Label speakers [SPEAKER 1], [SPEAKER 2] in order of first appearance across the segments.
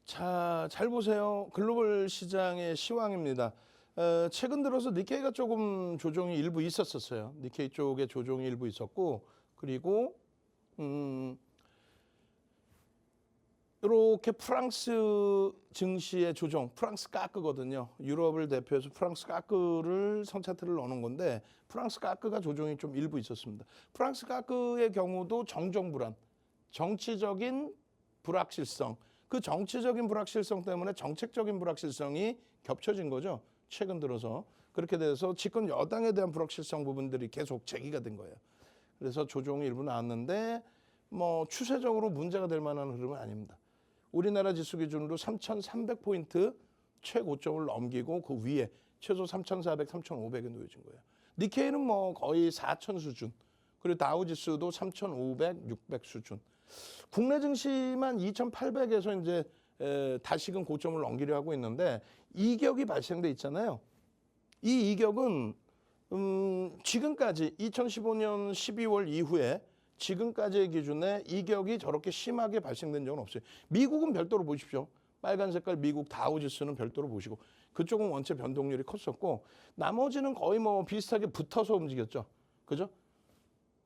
[SPEAKER 1] 자, 잘 보세요. 글로벌 시장의 시황입니다. 최근 들어서 니케이가 조금 조정이 일부 있었어요. 니케이 쪽에 조정이 일부 있었고, 그리고 이렇게 프랑스 증시의 조정, 프랑스 까크거든요. 유럽을 대표해서 프랑스 까크를 선차트를 넣는 건데, 프랑스 까크가 조정이 좀 일부 있었습니다. 프랑스 까크의 경우도 정정불안, 정치적인 불확실성, 그 정치적인 불확실성 때문에 정책적인 불확실성이 겹쳐진 거죠. 최근 들어서. 그렇게 돼서 집권 여당에 대한 불확실성 부분들이 계속 제기가 된 거예요. 그래서 조정이 일부 나왔는데 뭐 추세적으로 문제가 될 만한 흐름은 아닙니다. 우리나라 지수 기준으로 3,300포인트 최고점을 넘기고 그 위에 최소 3,400, 3,500에 놓여진 거예요. 니케이는 뭐 거의 4,000 수준. 그리고 다우지수도 3,500, 600 수준. 국내 증시만 2,800에서 이제 다시금 고점을 넘기려 하고 있는데 이격이 발생돼 있잖아요. 이 이격은 지금까지 2015년 12월 이후에 지금까지의 기준에 이격이 저렇게 심하게 발생된 적은 없어요. 미국은 별도로 보십시오. 빨간 색깔 미국 다우지수는 별도로 보시고 그쪽은 원체 변동률이 컸었고 나머지는 거의 뭐 비슷하게 붙어서 움직였죠. 그죠?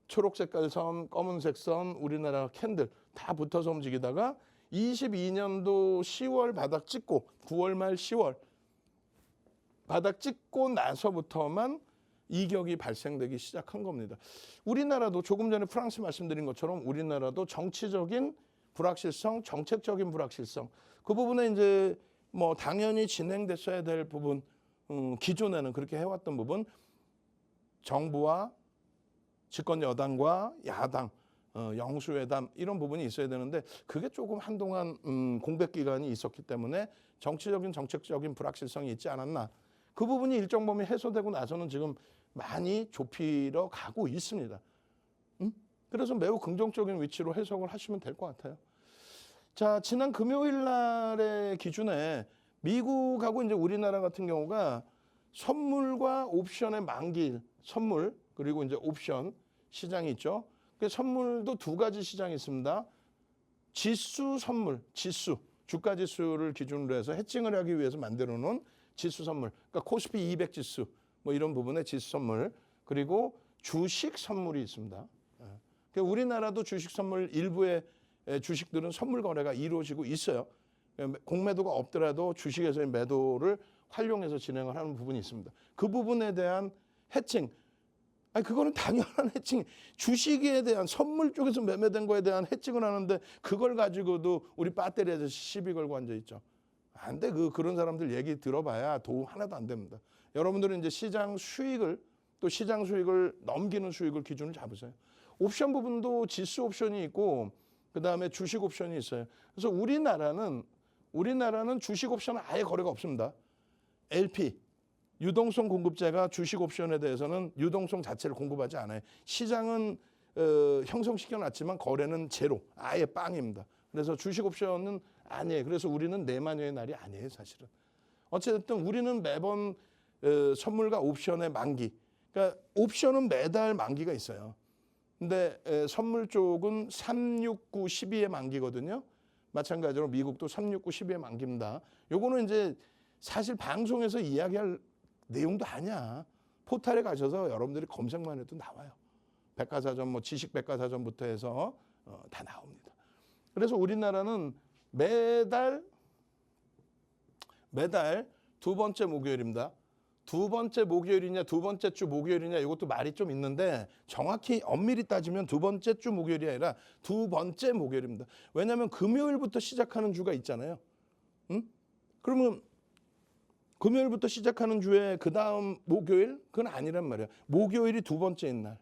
[SPEAKER 1] 초록색깔 선, 검은색 선, 우리나라 캔들 다 붙어서 움직이다가 22년도 10월 바닥 찍고 9월 말 10월 바닥 찍고 나서부터만 이격이 발생되기 시작한 겁니다. 우리나라도 조금 전에 프랑스 말씀드린 것처럼 우리나라도 정치적인 불확실성, 정책적인 불확실성 그 부분에 이제 뭐 당연히 진행됐어야 될 부분 기존에는 그렇게 해왔던 부분 정부와 집권 여당과 야당, 영수회담 이런 부분이 있어야 되는데 그게 조금 한동안 공백 기간이 있었기 때문에 정치적인 정책적인 불확실성이 있지 않았나. 그 부분이 일정 범위 해소되고 나서는 지금 많이 좁히러 가고 있습니다. 그래서 매우 긍정적인 위치로 해석을 하시면 될 것 같아요. 자, 지난 금요일 날의 기준에 미국하고 이제 우리나라 같은 경우가 선물과 옵션의 만기일, 선물 그리고 이제 옵션 시장이 있죠. 그 선물도 두 가지 시장이 있습니다. 지수 선물, 지수, 주가 지수를 기준으로 해서 해칭을 하기 위해서 만들어 놓은 지수 선물. 그러니까 코스피 200 지수 뭐 이런 부분의 지수 선물. 그리고 주식 선물이 있습니다. 그러니까 우리나라도 주식 선물 일부의 주식들은 선물 거래가 이루어지고 있어요. 공매도가 없더라도 주식에서의 매도를 활용해서 진행을 하는 부분이 있습니다. 그 부분에 대한 해칭, 아니 그거는 당연한 해칭. 주식에 대한 선물 쪽에서 매매된 거에 대한 해칭을 하는데 그걸 가지고도 우리 배터리 아저씨 시비 걸고 앉아 있죠. 안 돼. 그런 사람들 얘기 들어봐야 도움 하나도 안 됩니다. 여러분들은 이제 시장 수익을 또 시장 수익을 넘기는 수익을 기준을 잡으세요. 옵션 부분도 지수 옵션이 있고 그다음에 주식 옵션이 있어요. 그래서 우리나라는 주식 옵션은 아예 거래가 없습니다. LP 유동성 공급자가 주식 옵션에 대해서는 유동성 자체를 공급하지 않아요. 시장은 형성시켜놨지만 거래는 제로, 아예 빵입니다. 그래서 주식 옵션은 아니에요. 그래서 우리는 내마녀의 날이 아니에요, 사실은. 어쨌든 우리는 매번 선물과 옵션의 만기, 그러니까 옵션은 매달 만기가 있어요. 근데 선물 쪽은 369, 12의 만기거든요. 마찬가지로 미국도 369, 12의 만기입니다. 요거는 이제 사실 방송에서 이야기할 내용도 아니야. 포털에 가셔서 여러분들이 검색만 해도 나와요. 백과사전, 뭐 지식백과사전부터 해서 다 나옵니다. 그래서 우리나라는 매달 두 번째 목요일입니다. 두 번째 목요일이냐 두 번째 주 목요일이냐 이것도 말이 좀 있는데 정확히 엄밀히 따지면 두 번째 주 목요일이 아니라 두 번째 목요일입니다. 왜냐하면 금요일부터 시작하는 주가 있잖아요. 그러면 금요일부터 시작하는 주에 그 다음 목요일? 그건 아니란 말이야. 목요일이 두 번째인 날.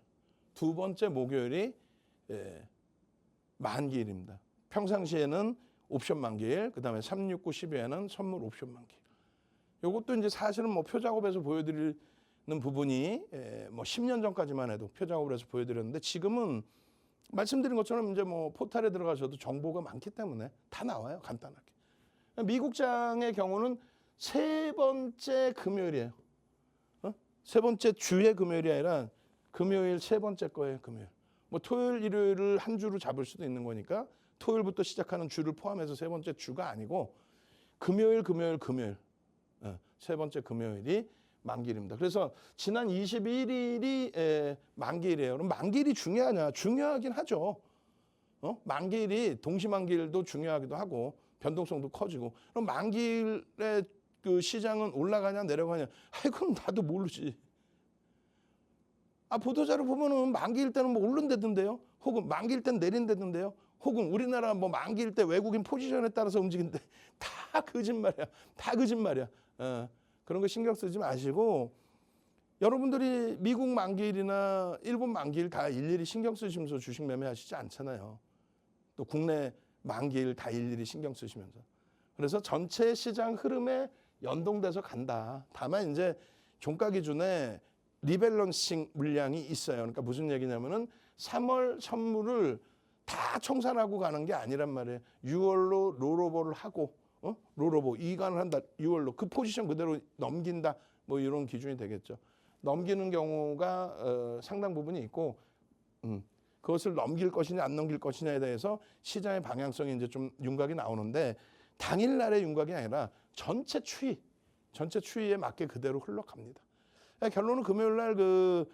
[SPEAKER 1] 두 번째 목요일이 만기일입니다. 평상시에는 옵션 만기일, 그 다음에 369, 12에는 선물 옵션 만기일. 이것도 이제 사실은 뭐 표작업에서 보여드리는 부분이 뭐 10년 전까지만 해도 표작업을 해서 보여드렸는데 지금은 말씀드린 것처럼 이제 뭐 포털에 들어가셔도 정보가 많기 때문에 다 나와요. 간단하게. 미국장의 경우는 세 번째 금요일이에요. 세 번째 주의 금요일이 아니라 금요일 세 번째 거예요. 금요일. 뭐 토요일, 일요일을 한 주로 잡을 수도 있는 거니까 토요일부터 시작하는 주를 포함해서 세 번째 주가 아니고 금요일. 세 번째 금요일이 만기일입니다. 그래서 지난 21일이 만기일이에요. 그럼 만기일이 중요하냐? 중요하긴 하죠. 만기일이 동시만기일도 중요하기도 하고 변동성도 커지고. 그럼 만기일에 그 시장은 올라가냐 내려가냐? 그건 나도 모르지. 보도자료 보면은 만기일 때는 뭐 오른다던데요. 혹은 만기일 때는 내린다던데요. 혹은 우리나라 뭐 만기일 때 외국인 포지션에 따라서 움직이는데 다 거짓말이야. 다 거짓말이야. 그런 거 신경 쓰지 마시고 여러분들이 미국 만기일이나 일본 만기일 다 일일이 신경 쓰시면서 주식 매매하시지 않잖아요. 또 국내 만기일 다 일일이 신경 쓰시면서. 그래서 전체 시장 흐름에 연동돼서 간다. 다만 이제 종가 기준에 리밸런싱 물량이 있어요. 그러니까 무슨 얘기냐면은 3월 선물을 다 청산하고 가는 게 아니란 말이에요. 6월로 롤오버를 하고 롤오버 이관을 한다. 6월로 그 포지션 그대로 넘긴다. 뭐 이런 기준이 되겠죠. 넘기는 경우가 상당 부분이 있고 그것을 넘길 것이냐 안 넘길 것이냐에 대해서 시장의 방향성이 이제 좀 윤곽이 나오는데 당일날의 윤곽이 아니라 전체 추이에 맞게 그대로 흘러갑니다. 결론은 금요일날 그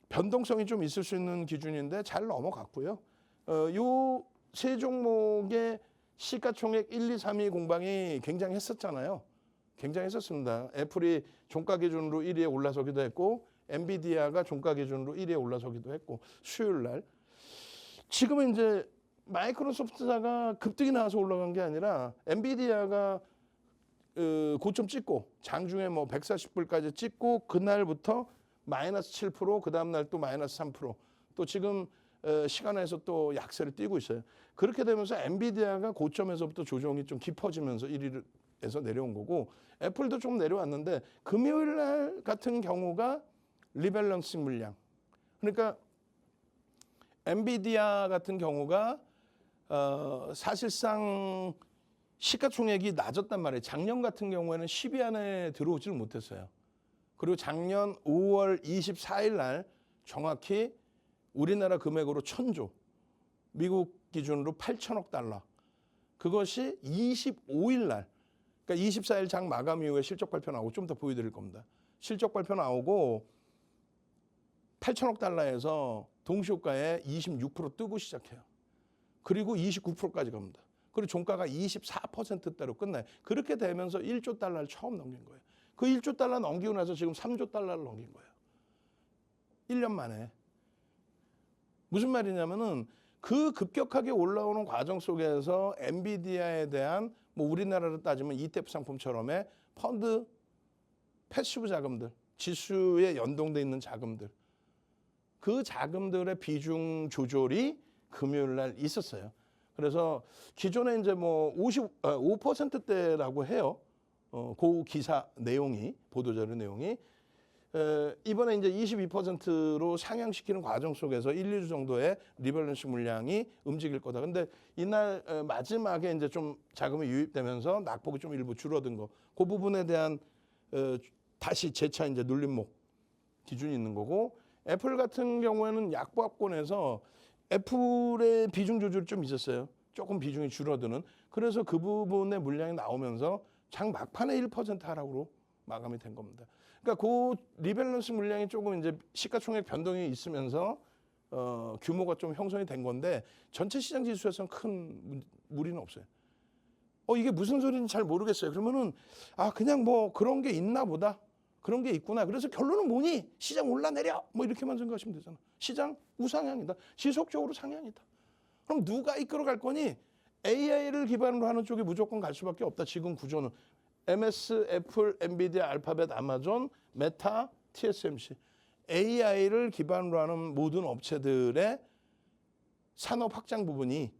[SPEAKER 1] 변동성이 좀 있을 수 있는 기준인데 잘 넘어갔고요. 요 세 종목의 시가총액 1, 2, 3위 공방이 굉장했었잖아요. 굉장했었습니다. 애플이 종가 기준으로 1위에 올라서기도 했고 엔비디아가 종가 기준으로 1위에 올라서기도 했고 수요일 날. 지금은 이제 마이크로소프트사가 급등이 나와서 올라간 게 아니라 엔비디아가 고점 찍고 장중에 뭐 140불까지 찍고 그날부터 마이너스 7%, 그 다음날 또 마이너스 3%, 또 지금 시간에서 또 약세를 띄고 있어요. 그렇게 되면서 엔비디아가 고점에서부터 조정이 좀 깊어지면서 1위에서 내려온 거고 애플도 좀 내려왔는데 금요일 날 같은 경우가 리밸런싱 물량. 그러니까 엔비디아 같은 경우가 사실상 시가총액이 낮았단 말이에요. 작년 같은 경우에는 10위 안에 들어오지를 못했어요. 그리고 작년 5월 24일 날 정확히 우리나라 금액으로 1,000조, 미국 기준으로 8천억 달러. 그것이 25일 날, 그러니까 24일 장 마감 이후에 실적 발표 나오고 좀 더 보여드릴 겁니다. 실적 발표 나오고 8천억 달러에서 동시효과에 26% 뜨고 시작해요. 그리고 29%까지 갑니다. 그리고 종가가 24%대로 끝나요. 그렇게 되면서 1조 달러를 처음 넘긴 거예요. 그 1조 달러 넘기고 나서 지금 3조 달러를 넘긴 거예요. 1년 만에. 무슨 말이냐면은 그 급격하게 올라오는 과정 속에서 엔비디아에 대한 뭐 우리나라로 따지면 ETF 상품처럼의 펀드, 패시브 자금들, 지수에 연동돼 있는 자금들, 그 자금들의 비중 조절이 금요일 날 있었어요. 그래서 기존에 이제 뭐 55%대라고 해요. 그 기사 내용이, 보도자료 내용이. 이번에 이제 22%로 상향시키는 과정 속에서 1, 2주 정도의 리밸런싱 물량이 움직일 거다. 근데 이날 마지막에 이제 좀 자금이 유입되면서 낙폭이 좀 일부 줄어든 거. 그 부분에 대한 다시 재차 이제 눌림목 기준이 있는 거고, 애플 같은 경우에는 약보합권에서 애플의 비중 조절이 좀 있었어요. 조금 비중이 줄어드는. 그래서 그 부분의 물량이 나오면서 장 막판에 1% 하락으로 마감이 된 겁니다. 그러니까 그 리밸런스 물량이 조금 이제 시가총액 변동이 있으면서 규모가 좀 형성이 된 건데 전체 시장 지수에서는 큰 무리는 없어요. 이게 무슨 소리인지 잘 모르겠어요. 그러면은 그냥 뭐 그런 게 있나 보다. 그런 게 있구나. 그래서 결론은 뭐니? 시장 올라내려. 뭐 이렇게만 생각하시면 되잖아. 시장 우상향이다. 지속적으로 상향이다. 그럼 누가 이끌어갈 거니? AI를 기반으로 하는 쪽이 무조건 갈 수밖에 없다. 지금 구조는. MS, 애플, 엔비디아, 알파벳, 아마존, 메타, TSMC. AI를 기반으로 하는 모든 업체들의 산업 확장 부분이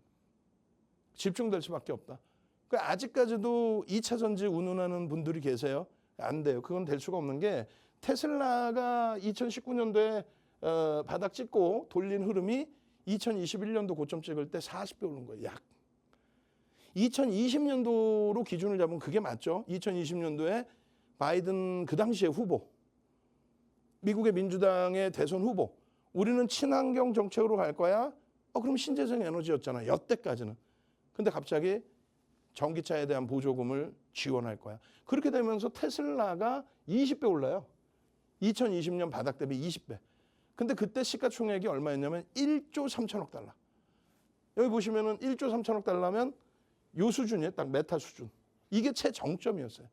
[SPEAKER 1] 집중될 수밖에 없다. 그러니까 아직까지도 2차 전지 운운하는 분들이 계세요. 안 돼요. 그건 될 수가 없는 게 테슬라가 2019년도에 바닥 찍고 돌린 흐름이 2021년도 고점 찍을 때 40배 오른 거예요. 약. 2020년도로 기준을 잡으면 그게 맞죠. 2020년도에 바이든 그 당시에 후보, 미국의 민주당의 대선 후보, 우리는 친환경 정책으로 갈 거야. 그럼 신재생 에너지였잖아. 여태까지는. 근데 갑자기 전기차에 대한 보조금을 지원할 거야. 그렇게 되면서 테슬라가 20배 올라요. 2020년 바닥 대비 20배. 근데 그때 시가총액이 얼마였냐면 1조 3천억 달러. 여기 보시면은 1조 3천억 달러면 요 수준이에요. 딱 메타 수준. 이게 최정점이었어요.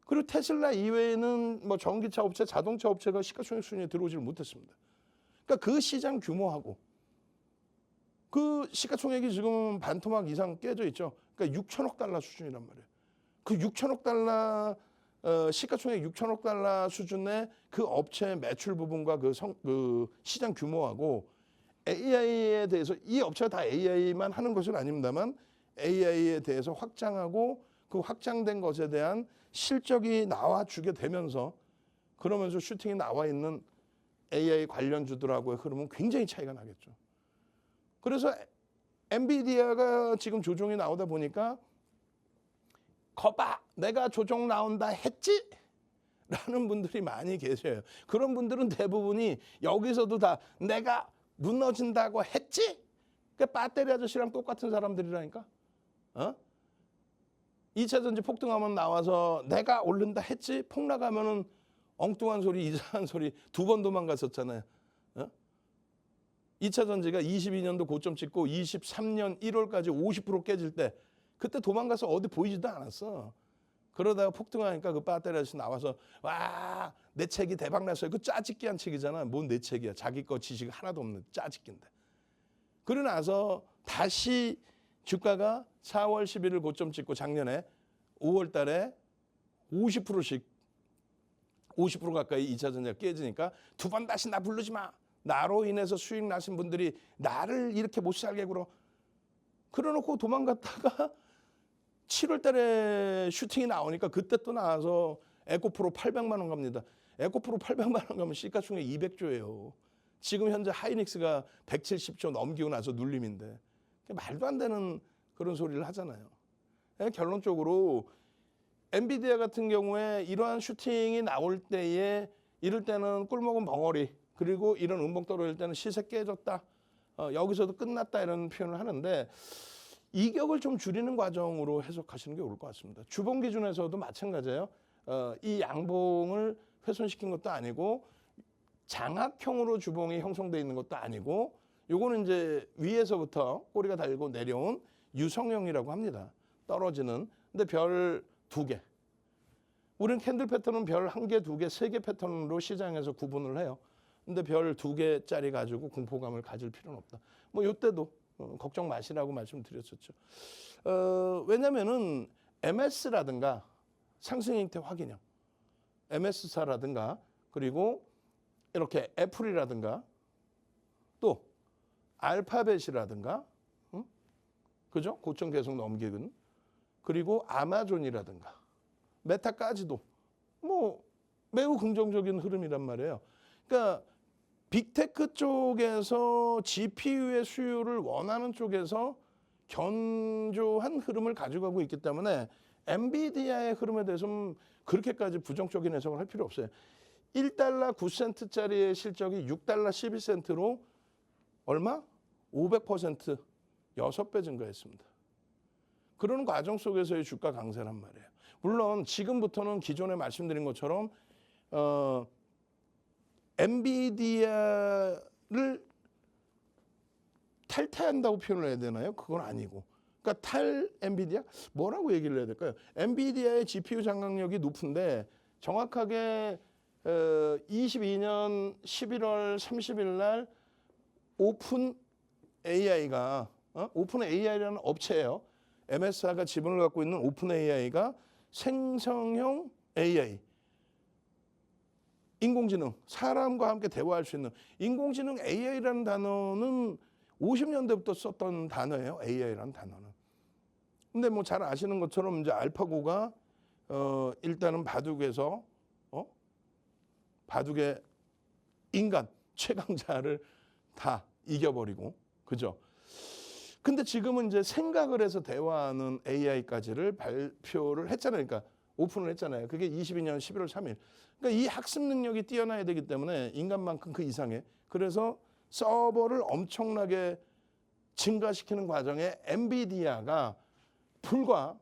[SPEAKER 1] 그리고 테슬라 이외에는 뭐 전기차 업체, 자동차 업체가 시가총액 순위에 들어오지를 못했습니다. 그러니까 그 시장 규모하고 그 시가총액이 지금 반토막 이상 깨져 있죠. 그러니까 6천억 달러 수준이란 말이에요. 그 6천억 달러 시가총액 6천억 달러 수준의 그 업체의 매출 부분과 그 시장 규모하고 AI에 대해서 이 업체가 다 AI만 하는 것은 아닙니다만 AI에 대해서 확장하고 그 확장된 것에 대한 실적이 나와주게 되면서 그러면서 슈팅이 나와 있는 AI 관련주들하고의 흐름은 굉장히 차이가 나겠죠. 그래서 엔비디아가 지금 조정이 나오다 보니까 거봐 내가 조정 나온다 했지? 라는 분들이 많이 계셔요. 그런 분들은 대부분이 여기서도 다 내가 무너진다고 했지? 그러니까 배터리 아저씨랑 똑같은 사람들이라니까. 2차전지 폭등하면 나와서 내가 오른다 했지? 폭락하면은 엉뚱한 소리, 이상한 소리 2번 도망갔었잖아요. 2차전지가 22년도 고점 찍고 23년 1월까지 50% 깨질 때 그때 도망가서 어디 보이지도 않았어. 그러다가 폭등하니까 그 배터리 아저씨 나와서 와, 내 책이 대박 났어요. 그 짜집기한 책이잖아. 뭔 내 책이야. 자기 거 지식 하나도 없는 짜집기인데. 그러고 나서 다시 주가가 4월 11일 고점 찍고 작년에 5월 달에 50%씩 50% 가까이 2차 전지가 깨지니까 두 번 다시 나 부르지 마. 나로 인해서 수익 나신 분들이 나를 이렇게 못 살게 굴어. 그러놓고 도망갔다가 7월 달에 슈팅이 나오니까 그때 또 나와서 에코프로 800만 원 갑니다. 에코프로 800만 원 가면 시가총액 200조예요. 지금 현재 하이닉스가 170조 넘기고 나서 눌림인데 말도 안 되는 그런 소리를 하잖아요. 결론적으로 엔비디아 같은 경우에 이러한 슈팅이 나올 때에 이럴 때는 꿀먹은 벙어리 그리고 이런 음봉 떨어질 때는 시세 깨졌다. 여기서도 끝났다 이런 표현을 하는데 이격을 좀 줄이는 과정으로 해석하시는 게 옳을 것 같습니다. 주봉 기준에서도 마찬가지예요. 이 양봉을 훼손시킨 것도 아니고 장악형으로 주봉이 형성되어 있는 것도 아니고 요거는 이제 위에서부터 꼬리가 달고 내려온 유성형이라고 합니다. 떨어지는. 근데 별 2개. 우리는 캔들 패턴은 별 1개, 2개, 3개 패턴으로 시장에서 구분을 해요. 근데 별 2개짜리 가지고 공포감을 가질 필요는 없다. 뭐 요때도 걱정 마시라고 말씀드렸었죠. 왜냐면은 MS라든가 상승 형태 확인형, MS사라든가 그리고 이렇게 애플이라든가 또 알파벳이라든가, 그죠? 고점 계속 넘기는 그리고 아마존이라든가 메타까지도 뭐 매우 긍정적인 흐름이란 말이에요. 그러니까 빅테크 쪽에서 GPU의 수요를 원하는 쪽에서 견조한 흐름을 가져가고 있기 때문에 엔비디아의 흐름에 대해서는 그렇게까지 부정적인 해석을 할 필요 없어요. 1달러 9센트짜리의 실적이 6달러 12센트로 얼마? 500% 6배 증가했습니다. 그런 과정 속에서의 주가 강세란 말이에요. 물론 지금부터는 기존에 말씀드린 것처럼 엔비디아를 탈퇴한다고 표현을 해야 되나요? 그건 아니고. 그러니까 엔비디아? 뭐라고 얘기를 해야 될까요? 엔비디아의 GPU 장악력이 높은데 정확하게 22년 11월 30일 날 오픈 AI가 오픈 AI라는 업체예요. MS가 지분을 갖고 있는 오픈 AI가 생성형 AI 인공지능, 사람과 함께 대화할 수 있는 인공지능 AI라는 단어는 50년대부터 썼던 단어예요. AI라는 단어는. 근데 뭐 잘 아시는 것처럼 이제 알파고가 일단은 바둑에서 바둑의 인간 최강자를 다 이겨버리고, 그죠? 근데 지금은 이제 생각을 해서 대화하는 AI까지를 발표를 했잖아요. 그러니까 오픈을 했잖아요. 그게 22년 11월 3일. 그러니까 이 학습 능력이 뛰어나야 되기 때문에 인간만큼 그 이상의. 그래서 서버를 엄청나게 증가시키는 과정에 엔비디아가 불과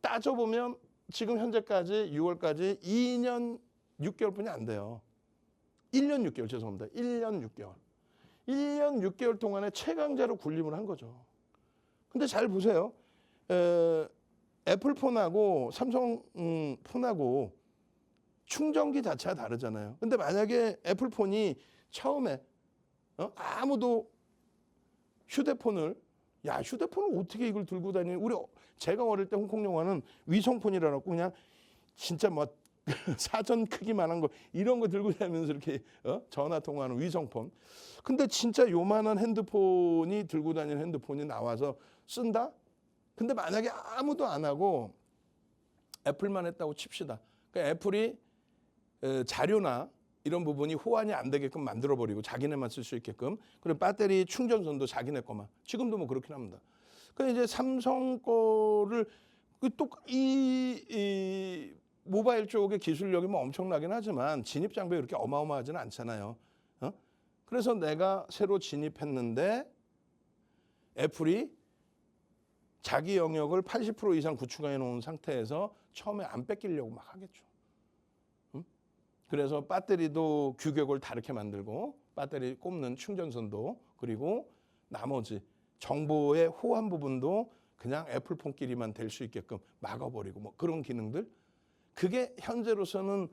[SPEAKER 1] 따져보면 지금 현재까지 6월까지 2년 6개월뿐이 안 돼요. 1년 6개월 죄송합니다. 1년 6개월. 1년 6개월 동안에 최강자로 군림을 한 거죠. 근데 잘 보세요. 애플폰하고 삼성 폰하고 충전기 자체가 다르잖아요. 근데 만약에 애플폰이 처음에 아무도 휴대폰을 어떻게 이걸 들고 다니는 제가 어릴 때 홍콩 영화는 위성폰이라고 그냥 진짜 뭐 사전 크기만한 거 이런 거 들고 다니면서 이렇게 전화 통화하는 위성폰. 근데 진짜 요만한 핸드폰이 들고 다니는 핸드폰이 나와서 쓴다? 근데 만약에 아무도 안 하고 애플만 했다고 칩시다. 그러니까 애플이 자료나 이런 부분이 호환이 안 되게끔 만들어버리고 자기네만 쓸 수 있게끔. 그리고 배터리 충전선도 자기네 거만. 지금도 뭐 그렇긴 합니다. 그러니까 이제 삼성 거를 또 이 모바일 쪽의 기술력이 뭐 엄청나긴 하지만 진입 장벽이 그렇게 어마어마하지는 않잖아요. 그래서 내가 새로 진입했는데 애플이 자기 영역을 80% 이상 구축해 놓은 상태에서 처음에 안 뺏기려고 막 하겠죠. 그래서 배터리도 규격을 다르게 만들고 배터리 꼽는 충전선도 그리고 나머지 정보의 호환 부분도 그냥 애플폰끼리만 될 수 있게끔 막아버리고 뭐 그런 기능들. 그게 현재로서는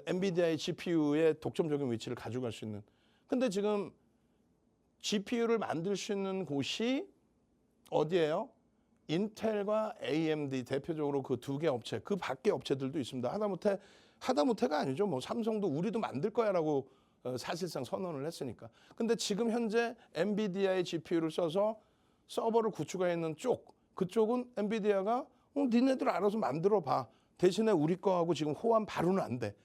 [SPEAKER 1] 엔비디아의 GPU의 독점적인 위치를 가져갈 수 있는. 근데 지금 GPU를 만들 수 있는 곳이 어디예요? 인텔과 AMD 대표적으로 그 두 개 업체, 그 밖에 업체들도 있습니다. 하다못해가 아니죠. 뭐 삼성도 우리도 만들 거야라고 사실상 선언을 했으니까. 근데 지금 현재 엔비디아의 GPU를 써서 서버를 구축해 있는 그쪽은 엔비디아가 니네들 알아서 만들어 봐. 대신에 우리 거하고 지금 호환 바로는 안 돼.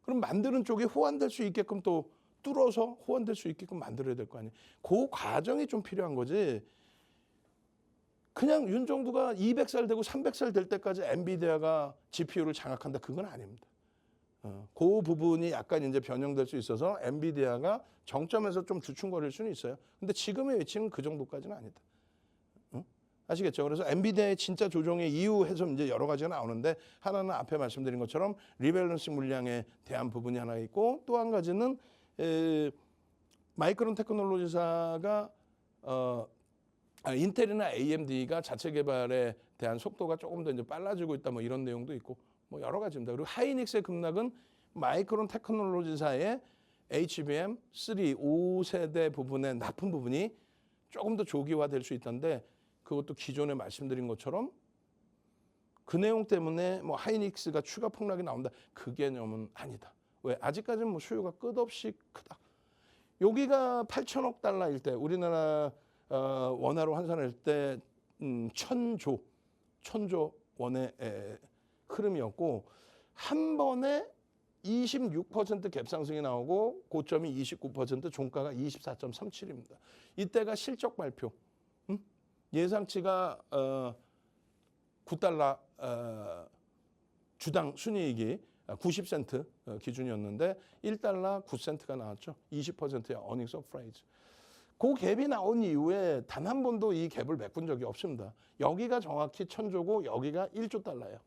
[SPEAKER 1] 그럼 만드는 쪽이 호환될 수 있게끔 또 뚫어서 호환될 수 있게끔 만들어야 될 거 아니에요. 그 과정이 좀 필요한 거지. 그냥 윤정부가 200살 되고 300살 될 때까지 엔비디아가 GPU를 장악한다. 그건 아닙니다. 그 부분이 약간 이제 변형될 수 있어서 엔비디아가 정점에서 좀 주춤거릴 수는 있어요. 근데 지금의 위치는 그 정도까지는 아니다. 아시겠죠? 그래서 엔비디아의 진짜 조정의 이유 해서 이제 여러 가지가 나오는데 하나는 앞에 말씀드린 것처럼 리밸런싱 물량에 대한 부분이 하나 있고 또 한 가지는 마이크론 테크놀로지사가 인텔이나 AMD가 자체 개발에 대한 속도가 조금 더 이제 빨라지고 있다 뭐 이런 내용도 있고 뭐 여러 가지입니다. 그리고 하이닉스의 급락은 마이크론 테크놀로지사의 HBM 3, 5세대 부분의 납품 부분이 조금 더 조기화될 수 있던데 그것도 기존에 말씀드린 것처럼 그 내용 때문에 뭐 하이닉스가 추가 폭락이 나온다. 그 개념은 아니다. 왜? 아직까지는 뭐 수요가 끝없이 크다. 여기가 8천억 달러일 때 우리나라 원화로 환산할 때 1,000조 원의 흐름이었고 한 번에 26% 갭상승이 나오고 고점이 29% 종가가 24.37입니다. 이때가 실적 발표. 예상치가 9달러 주당 순이익이 90센트 기준이었는데 1달러 9센트가 나왔죠. 20%의 어닝 서프라이즈. 그 갭이 나온 이후에 단 한 번도 이 갭을 메꾼 적이 없습니다. 여기가 정확히 1,000조고 여기가 1조 달러예요.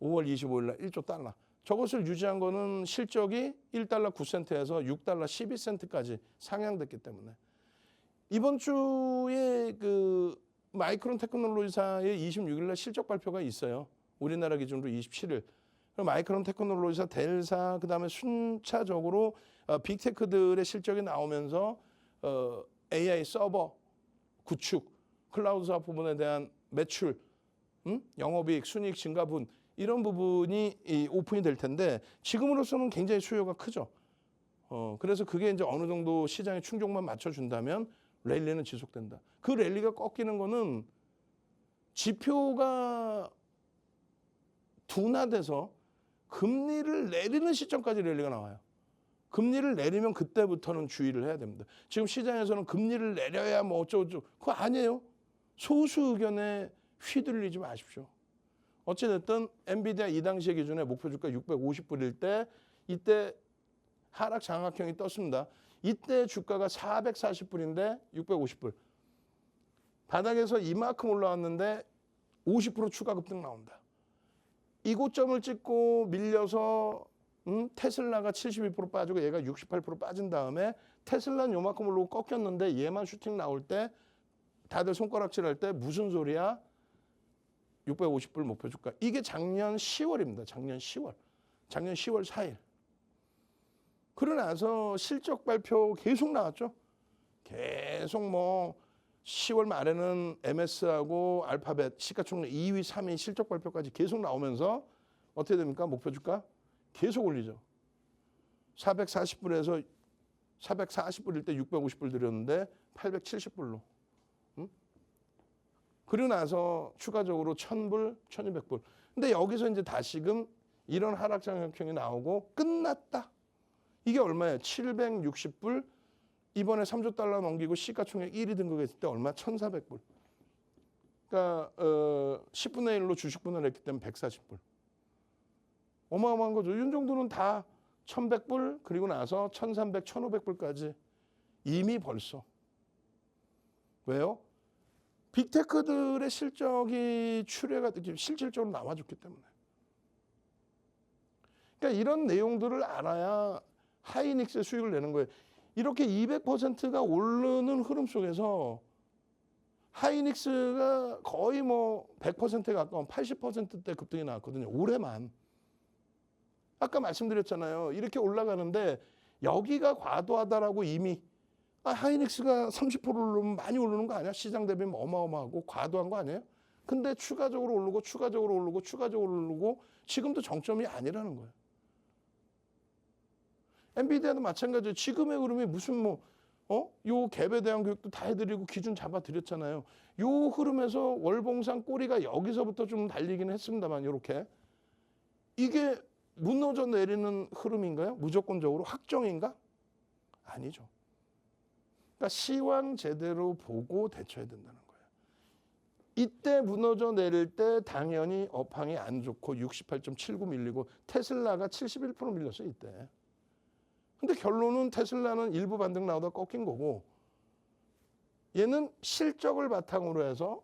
[SPEAKER 1] 5월 25일 날 1조 달러. 저것을 유지한 거는 실적이 1달러 9센트에서 6달러 12센트까지 상향됐기 때문에. 이번 주에 그 마이크론 테크놀로지사의 26일 날 실적 발표가 있어요. 우리나라 기준으로 27일. 마이크론 테크놀로지사, 델사, 그다음에 순차적으로 빅테크들의 실적이 나오면서 AI 서버 구축, 클라우드 사업 부분에 대한 매출, 영업이익, 순이익 증가분 이런 부분이 오픈이 될 텐데 지금으로서는 굉장히 수요가 크죠. 그래서 그게 이제 어느 정도 시장의 충족만 맞춰준다면 랠리는 지속된다. 그 랠리가 꺾이는 거는 지표가 둔화돼서 금리를 내리는 시점까지 랠리가 나와요. 금리를 내리면 그때부터는 주의를 해야 됩니다. 지금 시장에서는 금리를 내려야 뭐 어쩌고저쩌고 그거 아니에요. 소수 의견에 휘둘리지 마십시오. 어찌됐든 엔비디아 이 당시의 기준에 목표 주가 650불일 때 이때 하락 장악형이 떴습니다. 이때 주가가 440불인데 650불. 바닥에서 이만큼 올라왔는데 50% 추가 급등 나온다. 이 고점을 찍고 밀려서 테슬라가 72% 빠지고 얘가 68% 빠진 다음에 테슬라는 요만큼 오르고 꺾였는데 얘만 슈팅 나올 때 다들 손가락질할 때 무슨 소리야? 650불 목표 주가. 이게 작년 10월입니다. 작년 10월. 작년 10월 4일. 그러고 나서 실적 발표 계속 나왔죠. 계속 뭐 10월 말에는 MS하고 알파벳 시가총액 2위, 3위 실적 발표까지 계속 나오면서 어떻게 됩니까? 목표 주가 계속 올리죠. 440불에서 440불일 때 650불 드렸는데 870불로. 그리고 나서 추가적으로 1000불, 1200불. 근데 여기서 이제 다시금 이런 하락 장악형이 나오고 끝났다. 이게 얼마예요? 760불. 이번에 3조 달러 넘기고 시가총액 1위 등극했을 때 얼마? 1400불. 그러니까 10분의 1로 주식분할 했기 때문에 140불. 어마어마한 거죠. 이 정도는 다 1100불 그리고 나서 1300, 1500불까지 이미 벌써. 왜요? 빅테크들의 실적이 출회가 실질적으로 나와줬기 때문에. 그러니까 이런 내용들을 알아야 하이닉스의 수익을 내는 거예요. 이렇게 200%가 오르는 흐름 속에서 하이닉스가 거의 뭐 100%에 가까운 80%대 급등이 나왔거든요. 올해만. 아까 말씀드렸잖아요. 이렇게 올라가는데 여기가 과도하다라고 이미 하이닉스가 30% 오르면 많이 오르는 거 아니야? 시장 대비 어마어마하고 과도한 거 아니에요? 근데 추가적으로 오르고 추가적으로 오르고 추가적으로 오르고 지금도 정점이 아니라는 거예요. 엔비디아도 마찬가지예요. 지금의 흐름이 무슨 요 갭에 대한 교육도 다 해드리고 기준 잡아드렸잖아요. 요 흐름에서 월봉상 꼬리가 여기서부터 좀 달리기는 했습니다만 이렇게. 이게 무너져 내리는 흐름인가요? 무조건적으로 확정인가? 아니죠. 그러니까 시황 제대로 보고 대처해야 된다는 거예요. 이때 무너져 내릴 때 당연히 업황이 안 좋고 68.79 밀리고 테슬라가 71% 밀렸어요. 이때. 근데 결론은 테슬라는 일부 반등 나오다 꺾인 거고 얘는 실적을 바탕으로 해서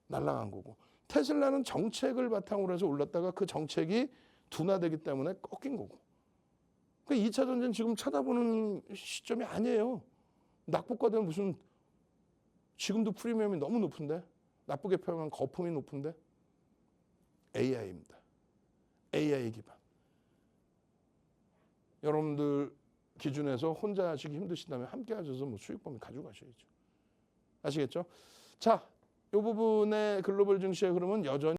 [SPEAKER 1] 날아간 거고 테슬라는 정책을 바탕으로 해서 올랐다가 그 정책이 둔화되기 때문에 꺾인 거고. 그러니까 2차 전지는 지금 쳐다보는 시점이 아니에요. 낙폭과대는 무슨 지금도 프리미엄이 너무 높은데 나쁘게 표현하면 거품이 높은데 AI입니다. AI 기반. 여러분들 기준에서 혼자 하시기 힘드시다면 함께 하셔서 뭐 수익 범위 가져가셔야죠. 아시겠죠? 자, 이 부분의 글로벌 증시의 흐름은 여전히